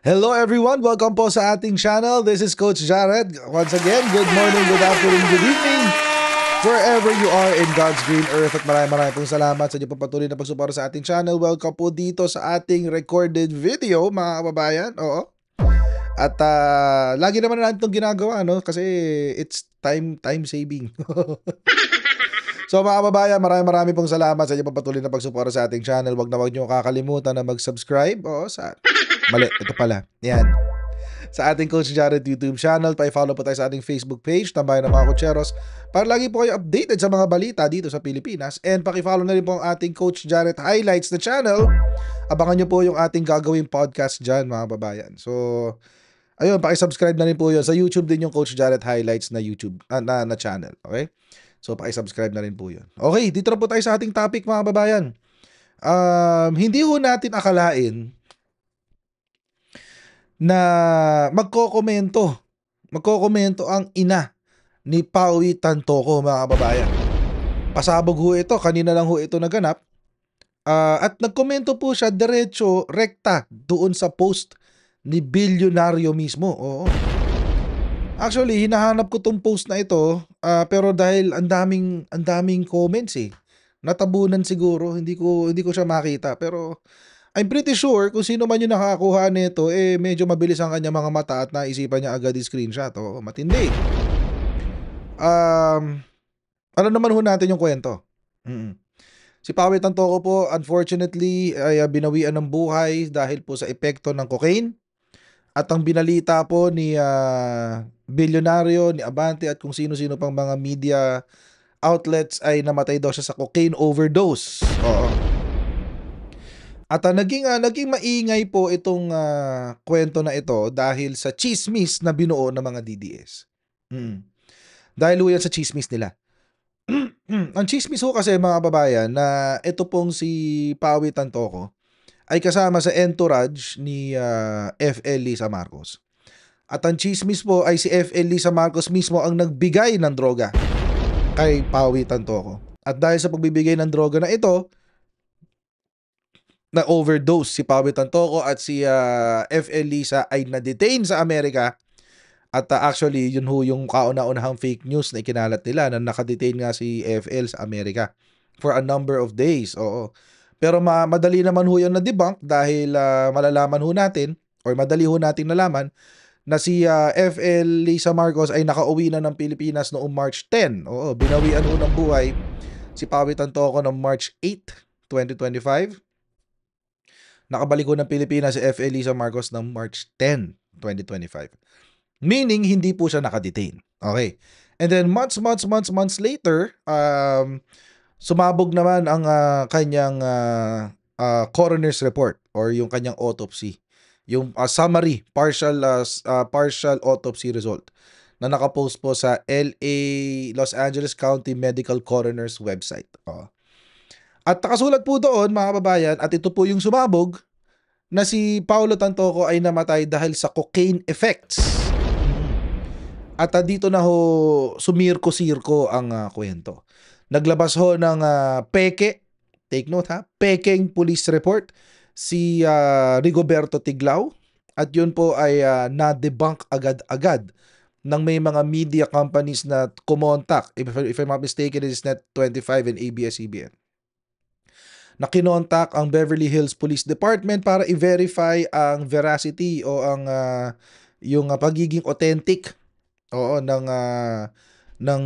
Hello everyone! Welcome po sa ating channel. This is Coach Jared. Once again, good morning, good afternoon, good evening. Wherever you are in God's green earth, at maraming pong salamat sa inyo po patuloy na pagsuporta sa ating channel. Welcome po dito sa ating recorded video, mga kababayan. Oo. At lagi naman natin itong ginagawa, no? Kasi it's time saving. So mga kababayan, maraming pong salamat sa inyo po patuloy na pagsuporta sa ating channel. Huwag niyo kakalimutan na mag-subscribe. Oo, mali, ito pala. Yan. Sa ating Coach Jared YouTube channel, pa-follow po tayo sa ating Facebook page, Tambayan ng mga Cocheros, para lagi po kayo updated sa mga balita dito sa Pilipinas. And paki-follow na rin po ang ating Coach Jared Highlights na channel. Abangan nyo po yung ating gagawing podcast dyan, mga babayan. So, ayun, paki-subscribe na rin po yun. Sa YouTube din yung Coach Jared Highlights na YouTube, na channel. Okay? So, paki-subscribe na rin po yun. Okay, dito na po tayo sa ating topic, mga babayan. Hindi ho natin akalain na magkokomento ang ina ni Pauwi Tantoco, mga kababayan. Pasabog ho ito, kanina lang ho ito naganap. At nagkomento po siya diretso, rekta doon sa post ni bilyonaryo mismo. Oo. Actually, hinahanap ko tong post na ito, pero dahil ang daming comments natabunan siguro, hindi ko siya makita, pero I'm pretty sure kung sino man yung nakakuha nito, medyo mabilis ang kanya mga mata at naisipan niya agad i-screenshot. Oo, matindi. Ano naman ho natin yung kwento? Si Pauwi Tantoco po, unfortunately, ay binawian ng buhay dahil po sa epekto ng cocaine. At ang binalita po ni bilyonaryo, ni Abante at kung sino-sino pang mga media outlets ay namatay daw siya sa cocaine overdose. Oo. At naging maingay po itong kwento na ito dahil sa chismis na binuo ng mga DDS. Dahil yan sa chismis nila. Ang chismis ho kasi, mga babayan, na ito pong si Pauwi Tantoco ay kasama sa entourage ni FL Lisa Marcos. At ang chismis po ay si FL Lisa Marcos mismo ang nagbigay ng droga kay Pauwi Tantoco. At dahil sa pagbibigay ng droga na ito, na overdose si Pauwi Tantoco at si FL Lisa ay na-detain sa Amerika. At actually, yun ho yung kauna-unahang fake news na ikinalat nila na nakadetain nga si FL sa Amerika for a number of days. Oo. Pero madali naman ho yan na debunk dahil malalaman ho natin or madali ho natin nalaman na si FL Lisa Marcos ay nakauwi na ng Pilipinas noong March 10. Oo, binawian ho ng buhay si Pauwi Tantoco noong March 8, 2025. Nakabalik ko ng Pilipinas si FL Lisa Marcos ng March 10, 2025. Meaning, hindi po siya nakadetain. Okay. And then, months later, sumabog naman ang kanyang coroner's report or yung kanyang autopsy. Yung summary, partial autopsy result na nakapost po sa Los Angeles County Medical Coroner's website. At nakasulat po doon, mga kababayan, at ito po yung sumabog, na si Paulo Tantoco ay namatay dahil sa cocaine effects. At dito na ho sumirko-sirko ang kwento. Naglabas ho ng peke, take note pekeng police report si Rigoberto Tiglao, at yun po ay na-debunk agad-agad ng may mga media companies na kumontak. If I'm not mistaken, it is Net25 and ABS-CBN. Na kinontak ang Beverly Hills Police Department para i-verify ang veracity o ang yung pagiging authentic ng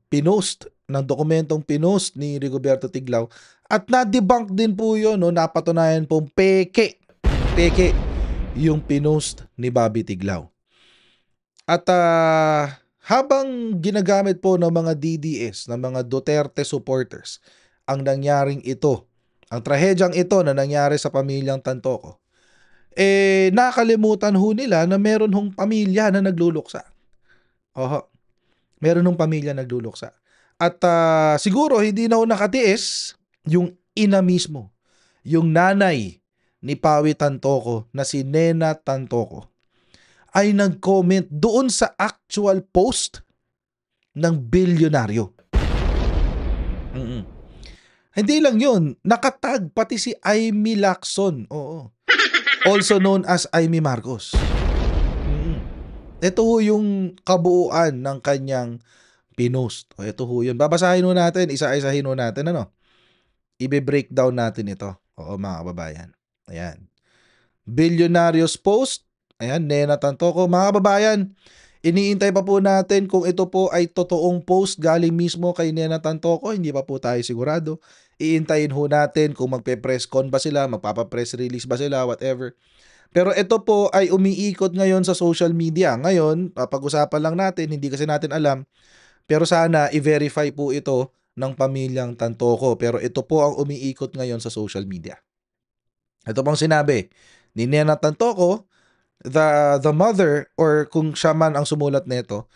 pinost, ng dokumentong pinost ni Rigoberto Tiglao, at na-debunk din po yun, napatunayan pong peke yung pinost ni Bobby Tiglao. At habang ginagamit po ng mga DDS, ng mga Duterte supporters ang nangyaring ito, ang trahedyang ito na nangyari sa pamilyang Tantoco, nakalimutan ho nila na meron hong pamilya na nagluluksa. Meron hong pamilya nagluluksa. At siguro hindi na ho nakatiis yung ina mismo, yung nanay ni Pauwi Tantoco na si Nena Tantoco, ay nag-comment doon sa actual post ng bilyonaryo. Hindi lang yun, nakatag pati si Amy Lacson. Oo. also known as Amy Marcos. Ito ho yung kabuuan ng kanyang pinost. O ito ho yun. Babasahin ho natin, isa-isahin ho natin, ano? Ibe-breakdown natin ito. Oo, mga kababayan. Ayan. Bilyonaryo's post. Ayan, Nena Tantoco. Mga kababayan, iniintay pa po natin kung ito po ay totoong post galing mismo kay Nena Tantoco. Hindi pa po tayo sigurado. Iintayin ho natin kung magpe-press con ba sila, magpapa-press release ba sila, whatever. Pero ito po ay umiikot ngayon sa social media. Ngayon, pag-usapan lang natin, hindi kasi natin alam. Pero sana i-verify po ito ng pamilyang Tantoco. Pero ito po ang umiikot ngayon sa social media. Ito pong sinabi ni Nena Tantoco, the mother, or kung siya man ang sumulat nito,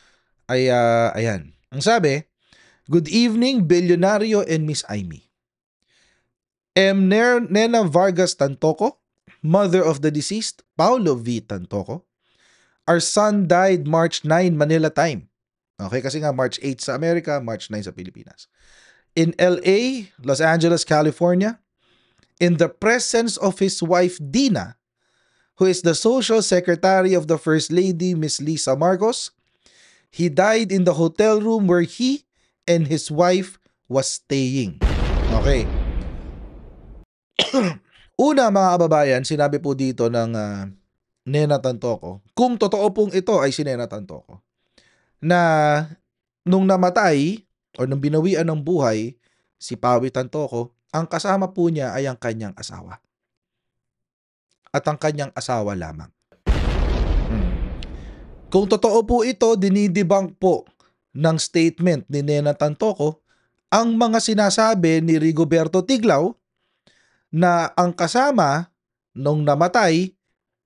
ay ayan. Ang sabi, "Good evening, Bilyonaryo and Miss Amy. Nena Vargas Tantoco, mother of the deceased, Paulo V. Tantoco. Our son died March 9 Manila time." Okay, kasi nga March 8 sa Amerika, March 9 sa Pilipinas. "In LA, Los Angeles, California, in the presence of his wife Dina, who is the social secretary of the First Lady, Miss Lisa Marcos. He died in the hotel room where he and his wife was staying." Okay. Una, mga kababayan, sinabi po dito ng Nena Tantoco, kung totoo pong ito ay si Nena Tantoco, na nung namatay o nung binawian ng buhay si Pawi Tantoco, ang kasama po niya ay ang kanyang asawa. At ang kanyang asawa lamang. Kung totoo po ito, dinidebunk po ng statement ni Nena Tantoco ang mga sinasabi ni Rigoberto Tiglao na ang kasama nung namatay,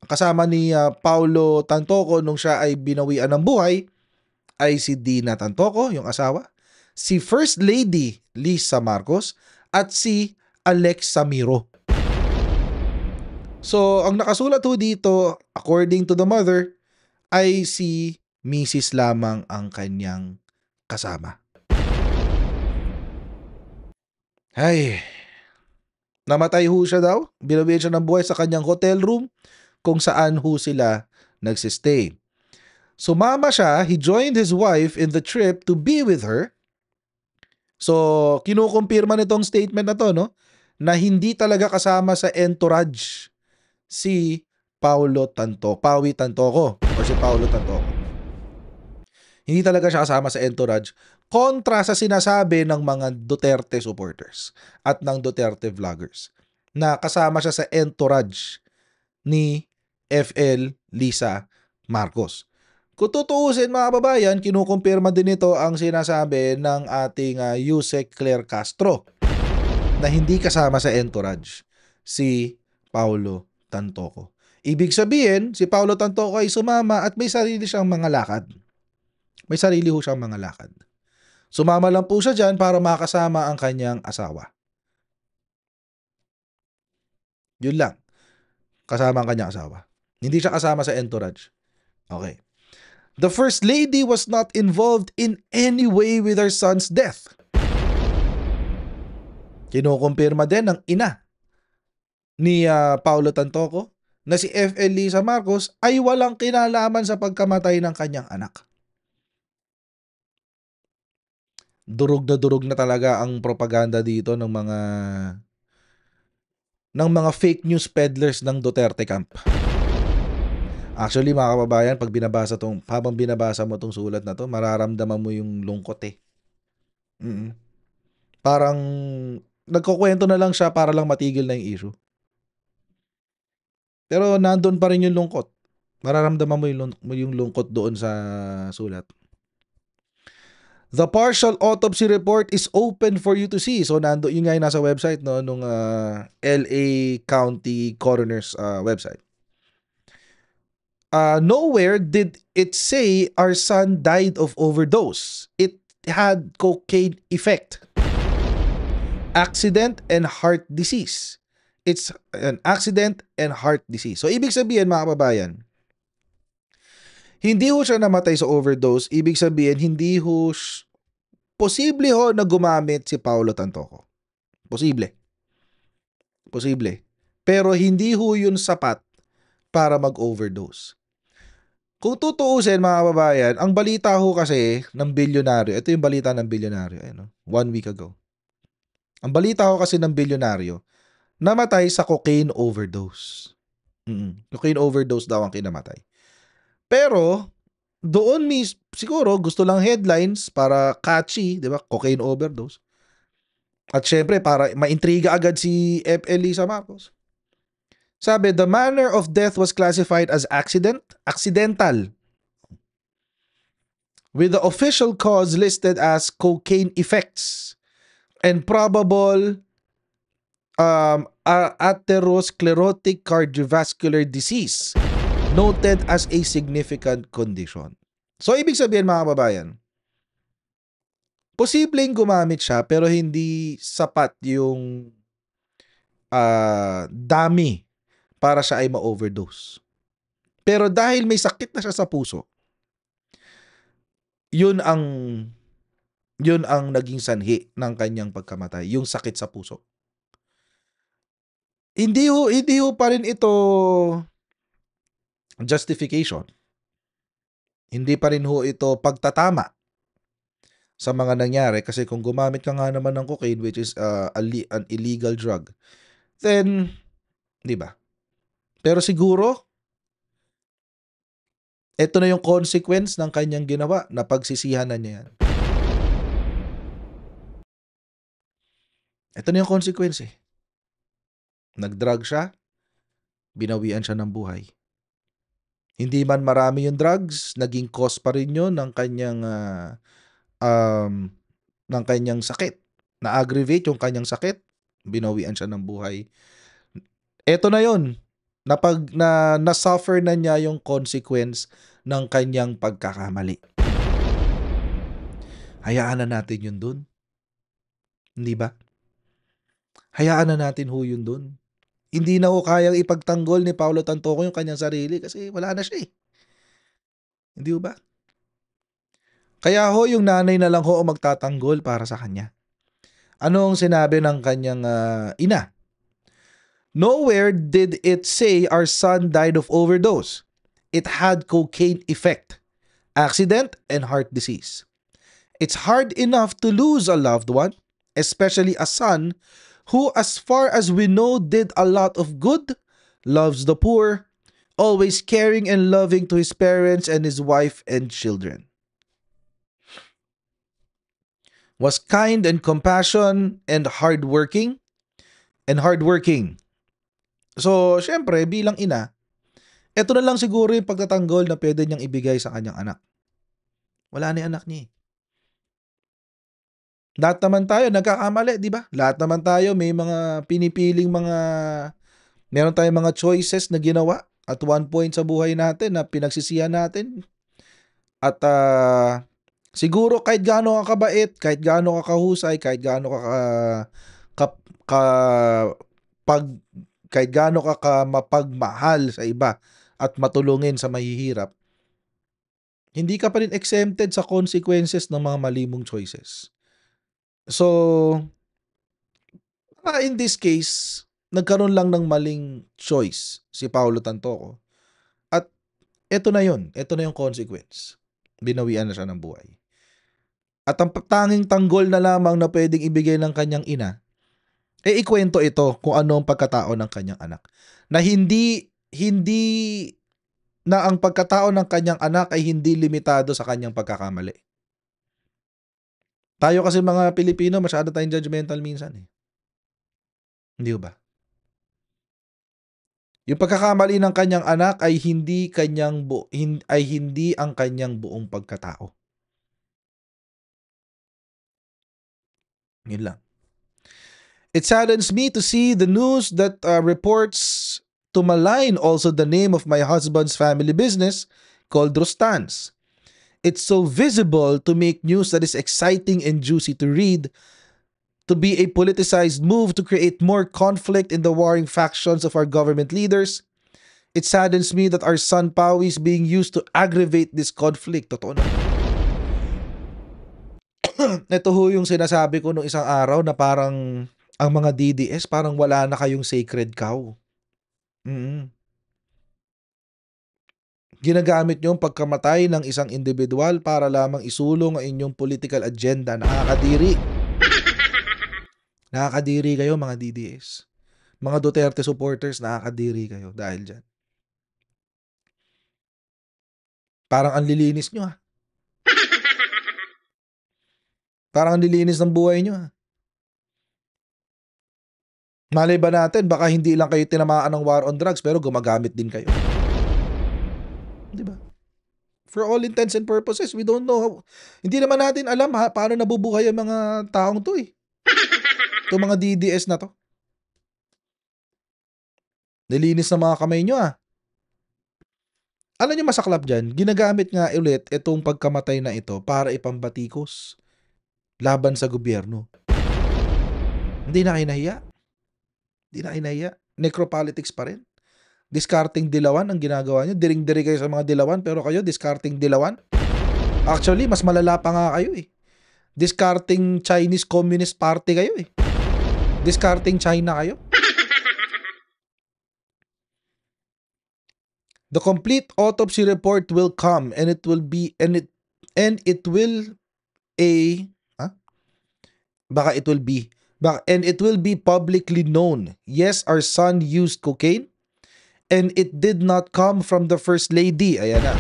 kasama ni Paulo Tantoco nung siya ay binawian ng buhay, ay si Dina Tantoco, yung asawa, si First Lady Lisa Marcos, at si Alex Samiro. So, ang nakasulat ho dito, according to the mother, ay si Mrs. lamang ang kanyang kasama. Ay, namatay ho siya daw. Binawian siya ng buhay sa kanyang hotel room kung saan ho sila nagsistay. Sumama siya, he joined his wife in the trip to be with her. So, kinukumpirma nitong statement na to, no? Na hindi talaga kasama sa entourage si Pawi Tantoco or si Paulo Tantoco. Hindi talaga siya kasama sa entourage, kontra sa sinasabi ng mga Duterte supporters at ng Duterte vloggers na kasama siya sa entourage ni FL Lisa Marcos. Kung tutuusin, mga kababayan, kinukumpirma din ito ang sinasabi ng ating Yusek Claire Castro na hindi kasama sa entourage si Paulo Tantoco. Ibig sabihin, si Paulo Tantoco ay sumama at may sarili siyang mga lakad. May sarili ho siyang mga lakad. Sumama lang po siya dyan para makasama ang kanyang asawa. Yun lang. Kasama ang kanyang asawa. Hindi siya kasama sa entourage. Okay. The First Lady was not involved in any way with her son's death. Kinukumpirma din ng ina ni Paulo Tantoco na si FL Lisa Marcos ay walang kinalaman sa pagkamatay ng kanyang anak. Durog na talaga ang propaganda dito ng mga fake news peddlers ng Duterte camp. Actually, mga kababayan, habang binabasa mo tong sulat na to, mararamdaman mo yung lungkot eh. Parang nagkukwento na lang siya para lang matigil na yung issue. Pero nandun pa rin yung lungkot. Mararamdaman mo yung lungkot doon sa sulat. The partial autopsy report is open for you to see. So nando yung nga yung nasa website no nung LA County Coroner's website. Nowhere did it say our son died of overdose. It had cocaine effect, accident, and heart disease. It's an accident and heart disease. So ibig sabihin, mga kababayan, hindi ho siya namatay sa overdose. Ibig sabihin, hindi ho posible ho na gumamit si Paulo Tantoco. Posible. Pero hindi ho yun sapat para mag-overdose. Kung tutuusin mga kababayan, ang balita ho kasi ng bilyonaryo, ito yung balita ng bilyonaryo, ayan, 1 week ago. Ang balita ho kasi ng bilyonaryo, namatay sa cocaine overdose. Cocaine overdose daw ang kinamatay. Pero, doon siguro gusto lang headlines para catchy, di ba? Cocaine overdose. At syempre, para maintriga agad si FL Lisa Marcos. Sabi, the manner of death was classified as accidental, with the official cause listed as cocaine effects and probable atherosclerotic cardiovascular disease noted as a significant condition. So, ibig sabihin mga kababayan, posibleng gumamit siya pero hindi sapat yung dami para siya ay ma-overdose. Pero dahil may sakit na siya sa puso, yun ang naging sanhi ng kanyang pagkamatay, yung sakit sa puso. Hindi ho pa rin ito justification. Hindi pa rin ho ito pagtatama sa mga nangyari kasi kung gumamit ka nga naman ng cocaine, which is an illegal drug, then, di ba? Pero siguro, ito na yung consequence ng kanyang ginawa na pagsisihan na niya yan. Ito na yung consequence eh. Nag-drug siya, binawian siya ng buhay. Hindi man marami yung drugs, naging cause pa rin yun ng kanyang sakit. Na-aggravate yung kanyang sakit, binawian siya ng buhay. Ito na yun. Na-suffer na niya yung consequence ng kanyang pagkakamali. Hayaan na natin yun dun. Hindi ba? Hayaan na natin ho yun dun. Hindi na ho kayang ipagtanggol ni Paulo Tantoco yung kanyang sarili kasi wala na siya eh. Hindi ba? Kaya ho yung nanay na lang ho ang magtatanggol para sa kanya. Anong sinabi ng kanyang ina? Nowhere did it say our son died of overdose. It had cocaine effect, accident, and heart disease. It's hard enough to lose a loved one, especially a son who, as far as we know, did a lot of good, loves the poor, always caring and loving to his parents and his wife and children. Was kind and compassion and hardworking. So, syempre, bilang ina, eto na lang siguro yung pagtatanggol na pwede niyang ibigay sa kanyang anak. Wala na yung anak niya eh. Lahat naman tayo nagkakamali, di ba? Lahat naman tayo may mga pinipiling meron tayong mga choices na ginawa at one point sa buhay natin na pinagsisihan natin. At siguro kahit gaano ka kabait, kahit gaano ka kahusay, kahit gaano kahit gaano ka mapagmahal sa iba at matulungin sa mahihirap, hindi ka pa rin exempted sa consequences ng mga mali mong choices. So, in this case, nagkaroon lang ng maling choice si Paulo Tantoco. At ito na yun. Ito na yung consequence. Binawian na siya ng buhay. At ang tanging tanggol na lamang na pwedeng ibigay ng kanyang ina, ikwento ito kung ano ang pagkatao ng kanyang anak. Na hindi na ang pagkatao ng kanyang anak ay hindi limitado sa kanyang pagkakamali. Tayo kasi mga Pilipino, masyado tayong judgmental minsan eh. Hindi ba? Yung pagkakamali ng kanyang anak ay hindi ang kanyang buong pagkatao. Yun lang. It saddens me to see the news that reports to malign also the name of my husband's family business called Rostans. It's so visible to make news that is exciting and juicy to read, to be a politicized move to create more conflict in the warring factions of our government leaders. It saddens me that our son Pawi is being used to aggravate this conflict. Totoo na. Ito ho yung sinasabi ko nung isang araw na parang ang mga DDS parang wala na kayong sacred cow. Ginagamit niyo ang pagkamatay ng isang individual para lamang isulong ang inyong political agenda. Nakakadiri. Nakakadiri kayo mga DDS. Mga Duterte supporters, nakakadiri kayo dahil dyan. Parang ang lilinis nyo ha. Parang ang lilinis ng buhay nyo ha. Malay ba natin, baka hindi lang kayo tinamaan ng war on drugs pero gumagamit din kayo. Di ba? For all intents and purposes, we don't know how. Hindi naman natin alam ha, paano nabubuhay ang mga taong to eh. Itong mga DDS na to. Nilinis na mga kamay nyo ah. Alam nyo masaklap dyan, ginagamit nga ulit itong pagkamatay na ito para ipambatikos laban sa gobyerno. Hindi na kayo nahiya. Hindi na kayo nahiya. Necropolitics pa rin. Discarding dilawan ang ginagawa nyo. Diring-diri kayo sa mga dilawan pero kayo discarding dilawan. Actually, mas malala pa nga kayo eh. Discarding Chinese Communist Party kayo eh. Discarding China kayo. The complete autopsy report will come and it will be publicly known. Yes, our son used cocaine and it did not come from the first lady. Ayan na.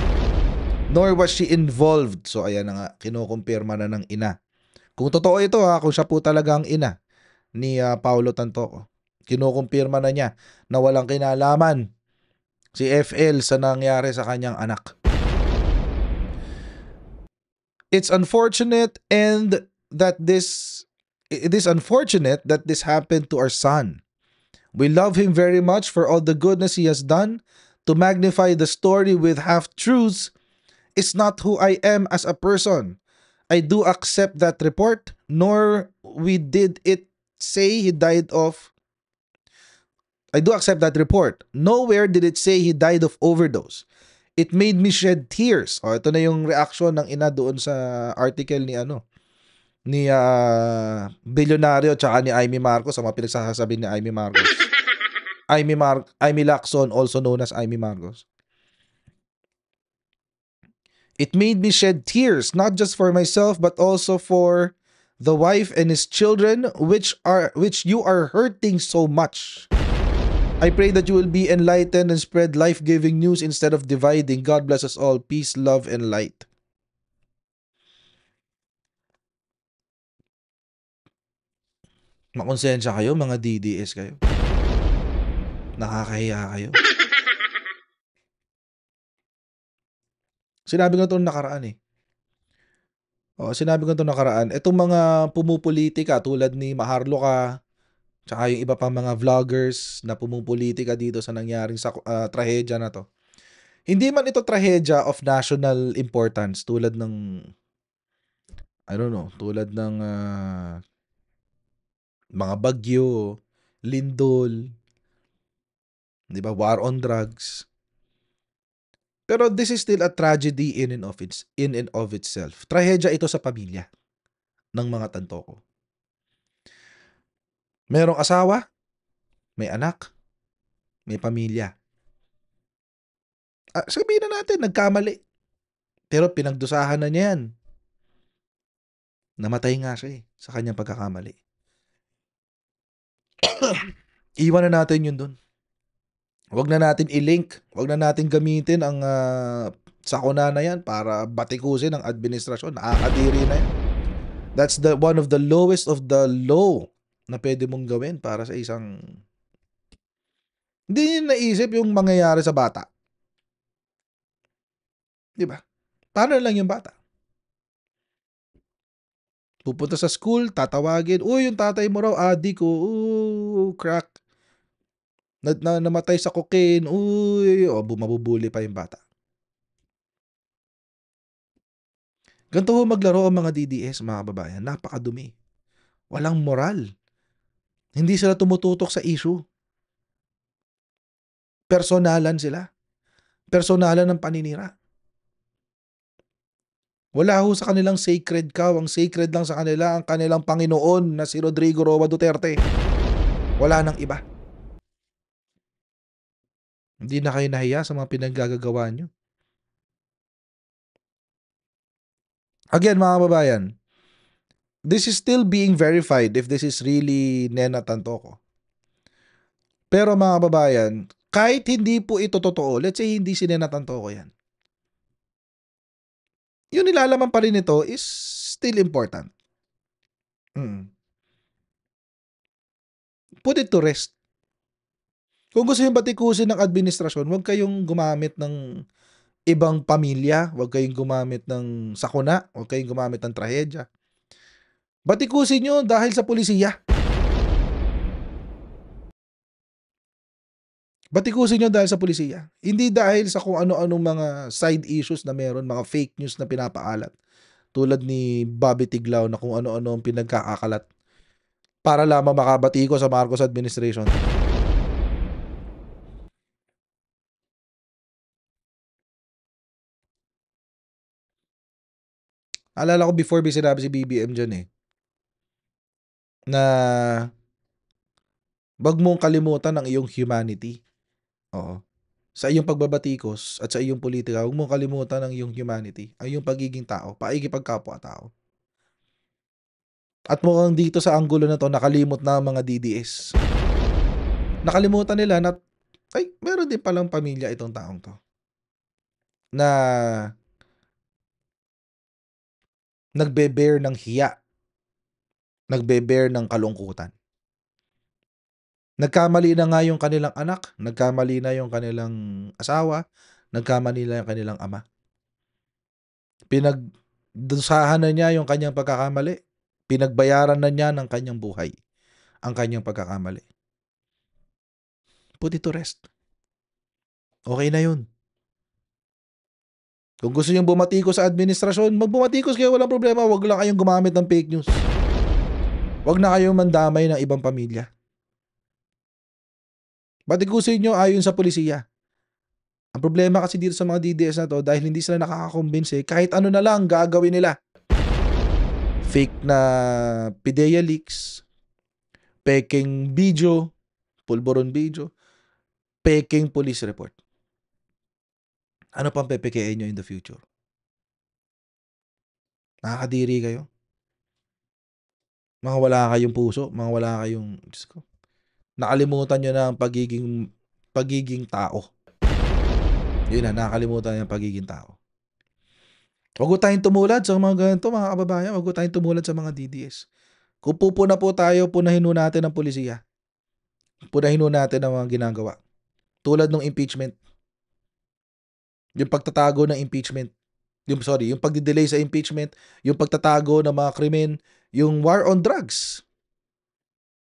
Nor was she involved. So ayan na nga, kinukumpirma na ng ina. Kung totoo ito ha, kung siya po talaga ang ina ni Paulo Tantoco, kinukumpirma na niya na walang kinalaman si FL sa nangyari sa kanyang anak. It is unfortunate that this happened to our son. We love him very much for all the goodness he has done. To magnify the story with half-truths is not who I am as a person. I do accept that report, nor we did it say he died of. I do accept that report. Nowhere did it say he died of overdose. It made me shed tears. O, ito na yung reaction ng ina doon sa article ni Bilyonaryo tsaka ni Amy Marcos, sa mga pinagsasabi ni Amy Marcos. Amy Lacson, also known as Amy Marcos. It made me shed tears, not just for myself, but also for the wife and his children, which you are hurting so much. I pray that you will be enlightened and spread life-giving news instead of dividing. God bless us all. Peace, love, and light. Makonsensya kayo, mga DDS kayo. Nakakahiya kayo. Sinabi ko itong nakaraan eh. Sinabi ko itong nakaraan. Itong mga pumupolitika tulad ni Maharlika, tsaka yung iba pang mga vloggers na pumupolitika dito sa nangyaring trahedya na to. Hindi man ito trahedya of national importance tulad ng tulad ng mga bagyo, lindol, 'di ba, war on drugs. Pero this is still a tragedy in and of itself. Trahedya ito sa pamilya ng mga Tantoco. Merong asawa, may anak, may pamilya. Sabihin na natin, nagkamali. Pero pinagdusahan na niya yan. Namatay nga siya sa kanyang pagkakamali. Iwan na natin yun dun. Huwag na natin i-link, huwag na natin gamitin ang sakuna na yan para batikusin ang administrasyon. Nakakadiri na yan. That's one of the lowest of the low na pwede mong gawin para sa isang. Hindi niya naisip yung mangyayari sa bata. Diba? Paano lang yung bata? Pupunta sa school, tatawagin, uy, yung tatay mo raw, adik ko, crack. Namatay sa cocaine, uy, mabubuli pa yung bata. Ganito ho maglaro ang mga DDS, mga kababayan. Napakadumi. Walang moral. Hindi sila tumututok sa issue. Personalan sila. Personalan ng paninira. Wala ho sa kanilang sacred cow. Ang sacred lang sa kanila, ang kanilang Panginoon na si Rodrigo Roa Duterte. Wala nang iba. Hindi na kayo nahiya sa mga pinaggagawa nyo. Again, mga kababayan, this is still being verified if this is really Nena Tantoco. Pero mga kababayan, kahit hindi po ito totoo, let's say hindi si Nena Tantoco yan, yung nilalaman pa rin ito is still important. Put it to rest. Kung gusto yung batikusin ng administrasyon, huwag kayong gumamit ng ibang pamilya, huwag kayong gumamit ng sakuna, huwag kayong gumamit ng trahedya. Batikusin nyo dahil sa pulisiya. Batikusin nyo dahil sa pulisiya. Hindi dahil sa kung ano-anong mga side issues na meron, mga fake news na pinapaalat. Tulad ni Bobby Tiglao na kung ano-ano ang pinagkakakalat para lamang makabatiko sa Marcos administration. Alala ko before sinabi si BBM dyan na wag mong kalimutan ang iyong humanity. Oo. Sa iyong pagbabatikos at sa iyong politika, wag mong kalimutan ang iyong humanity, ang iyong pagiging tao, pakikipagkapwa-tao. At mukhang dito sa anggulo na to, nakalimot na ang mga DDS. Nakalimutan nila na, ay, meron din palang pamilya itong taong to. Na nagbe-bear ng hiya. Nagbe-bear ng kalungkutan. Nagkamali na nga yung kanilang anak, nagkamali na yung kanilang asawa, nagkamali na yung kanilang ama. Pinagdusahan na niya yung kanyang pagkakamali. Pinagbayaran na niya ng kanyang buhay ang kanyang pagkakamali. Put it to rest. Okay na yun. Kung gusto niyong bumatikos sa administrasyon, magbumatikos kayo, walang problema. Huwag lang kayong gumamit ng fake news. Huwag na kayong mandamay ng ibang pamilya. Batikusin nyo ayon sa pulisiya. Ang problema kasi dito sa mga DDS na to, dahil hindi sila nakakakumbinse, kahit ano na lang gagawin nila. Fake na PIDEA leaks, peking video, pulburon video, peking police report. Ano pang pepekein nyo in the future? Nakakadiri kayo. Mga wala kayong puso, mga wala kayong, Diyos ko, nakalimutan nyo na ang pagiging tao. Yun na, nakakalimutan nyo ang pagiging tao. Huwag tayong tumulad sa mga ganito, mga kababayan. Huwag tayong tumulad sa mga DDS. Kung pupuna po tayo, punahin natin ang pulisiya. Punahin natin ang mga ginagawa. Tulad ng impeachment. Yung pagtatago ng impeachment. Yung pagdidelay sa impeachment, yung pagtatago ng mga krimen, yung war on drugs.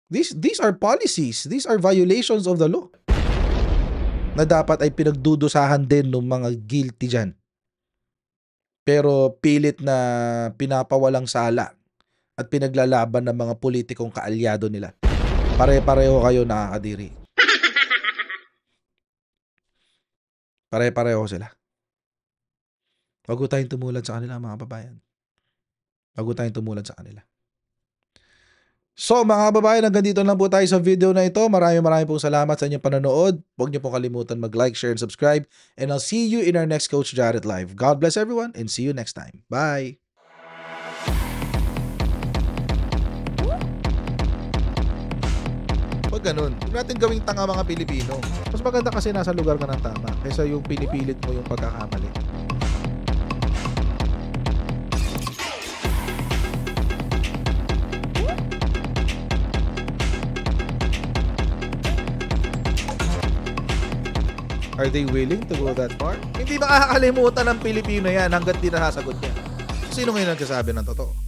These are policies. These are violations of the law. Na dapat ay pinagdudusahan din ng mga guilty dyan. Pero pilit na pinapawalang sala at pinaglalaban ng mga politikong kaalyado nila. Pare-pareho kayo nakakadiri. Pare-pareho sila. Wag tayong tumulad sa kanila, mga babayan. Wag tayong tumulad sa kanila. So mga kababayan, hanggang dito lang po tayo sa video na ito. Maraming pong salamat sa inyong panonood. Huwag niyo pong kalimutan mag-like, share, and subscribe. And I'll see you in our next Coach Jared Live. God bless everyone and see you next time. Bye! Huwag ganun. Huwag natin gawing tanga mga Pilipino. Mas maganda kasi nasa lugar ka ng tama kaysa yung pinipilit mo yung pagkakamali. Are they willing to go that far? Hindi makakalimutan ng Pilipino yan hanggat di nasasagot niya. Sino ngayon nagsasabi ng totoo?